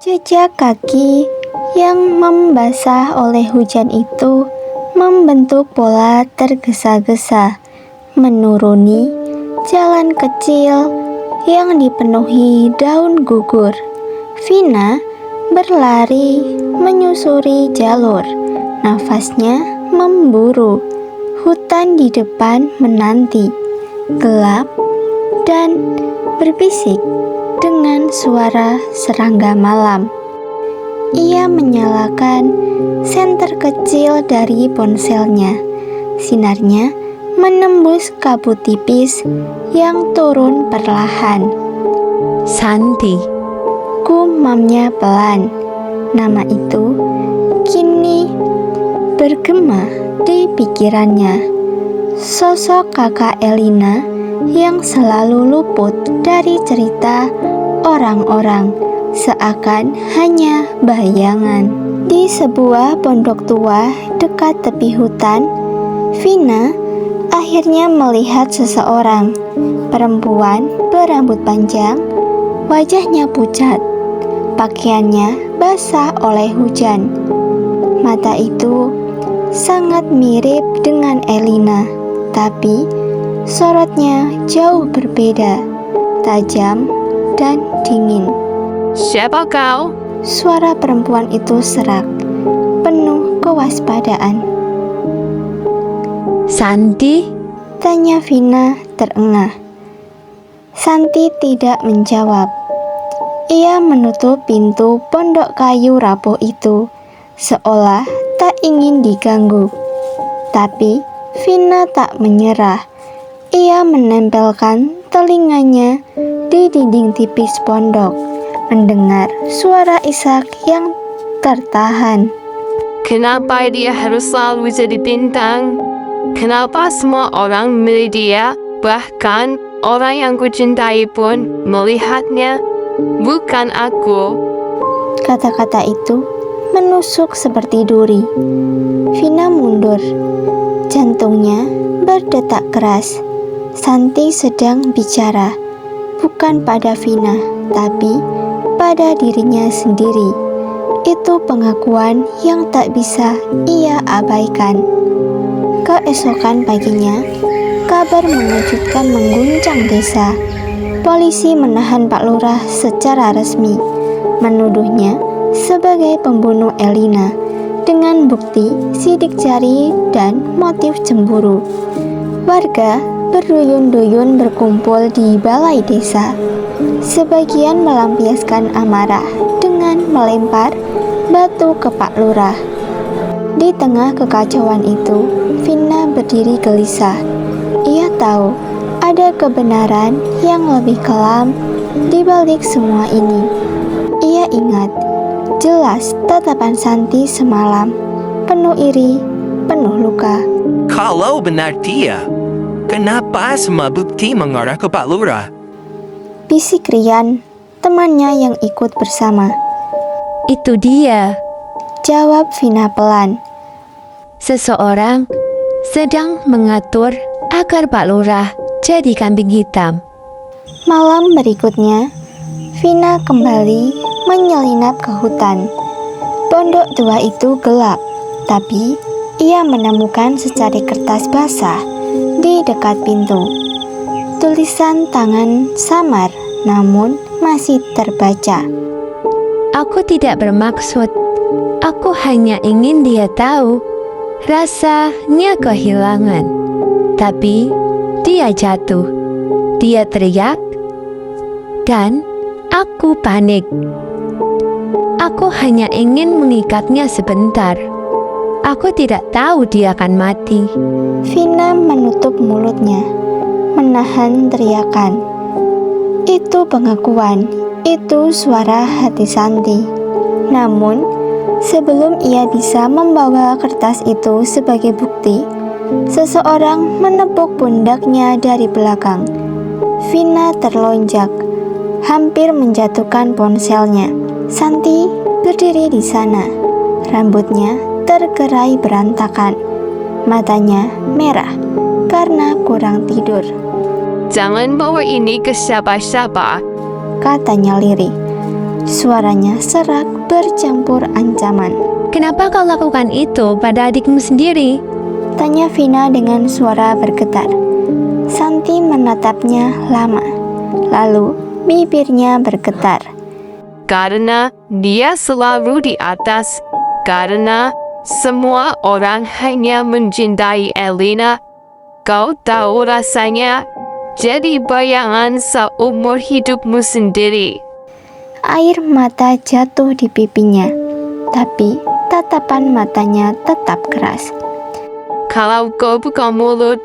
Jejak kaki yang membasah oleh hujan itu membentuk pola tergesa-gesa menuruni jalan kecil yang dipenuhi daun gugur. Vina berlari menyusuri jalur, nafasnya memburu. Hutan di depan menanti, gelap dan berbisik dengan suara serangga malam. Ia menyalakan senter kecil dari ponselnya. Sinarnya menembus kabut tipis yang turun perlahan. Santi, Gumamnya pelan. Nama itu kini bergema di pikirannya. Sosok kakak Elina yang selalu luput dari cerita orang-orang, seakan hanya bayangan. Di sebuah pondok tua dekat tepi hutan, Vina akhirnya melihat seseorang, perempuan berambut panjang, wajahnya pucat, pakaiannya basah oleh hujan. Mata itu sangat mirip dengan Elina, tapi sorotnya jauh berbeda, tajam dan dingin. siapa kau? Suara perempuan itu serak, penuh kewaspadaan. Santi, Tanya Vina terengah. Santi tidak menjawab. Ia menutup pintu pondok kayu rapuh itu, seolah tak ingin diganggu. Tapi Vina tak menyerah. Ia menempelkan telinganya di dinding tipis pondok, mendengar suara Ishak yang tertahan. kenapa dia harus selalu jadi bintang? Kenapa semua orang milih dia? Bahkan orang yang kucintai pun melihatnya, bukan aku. Kata-kata itu menusuk seperti duri. Vina mundur. Jantungnya berdetak keras. Santi sedang bicara, bukan pada Vina, tapi pada dirinya sendiri. Itu pengakuan yang tak bisa ia abaikan. Keesokan paginya, kabar mengejutkan mengguncang desa. Polisi menahan Pak Lurah secara resmi, menuduhnya sebagai pembunuh Elina dengan bukti sidik jari dan motif cemburu. Warga berduyun-duyun berkumpul di balai desa. Sebagian melampiaskan amarah dengan melempar batu ke Pak Lurah. Di tengah kekacauan itu, Vina berdiri gelisah. Ia tahu ada kebenaran yang lebih kelam di balik semua ini. Ia ingat jelas tatapan Santi semalam, penuh iri, penuh luka. Kalau benar dia, kenapa semua bukti mengarah ke Pak Lurah? Bisik Rian, temannya yang ikut bersama. Itu dia, Jawab Vina pelan. seseorang sedang mengatur agar Pak Lurah jadi kambing hitam. Malam berikutnya, Vina kembali menyelinap ke hutan. Pondok tua itu gelap, tapi ia menemukan secari kertas basah di dekat pintu. Tulisan tangan samar, namun masih terbaca. Aku tidak bermaksud, aku hanya ingin dia tahu. Rasanya kehilangan, tapi dia jatuh. Dia teriak, dan aku panik. Aku hanya ingin mengikatnya sebentar. Aku tidak tahu dia akan mati. Vina menutup mulutnya, menahan teriakan. Itu pengakuan, itu suara hati Santi. Namun, sebelum ia bisa membawa kertas itu sebagai bukti, seseorang menepuk pundaknya dari belakang. Vina terlonjak, hampir menjatuhkan ponselnya. Santi berdiri di sana, rambutnya tergerai berantakan, matanya merah karena kurang tidur. Jangan bawa ini ke siapa-siapa. Katanya lirih. Suaranya serak bercampur ancaman. Kenapa kau lakukan itu pada adikmu sendiri? Tanya Vina dengan suara bergetar. Santi menatapnya lama. Lalu bibirnya bergetar. Karena dia selalu di atas. Karena semua orang hanya mencintai Elena. Kau tahu rasanya jadi bayangan seumur hidupmu sendiri. Air mata jatuh di pipinya, tapi tatapan matanya tetap keras. Kalau kau buka mulut,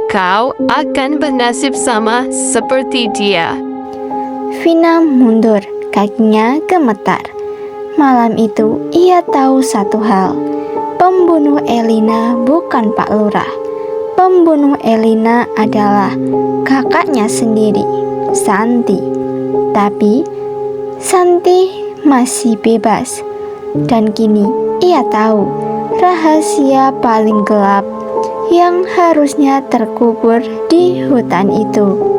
kau akan bernasib sama seperti dia. Vina mundur, kakinya gemetar. Malam itu ia tahu satu hal. Pembunuh Elina bukan Pak Lurah. Pembunuh Elina adalah kakaknya sendiri, Santi. Tapi Santi masih bebas. Dan kini ia tahu rahasia paling gelap yang harusnya terkubur di hutan itu.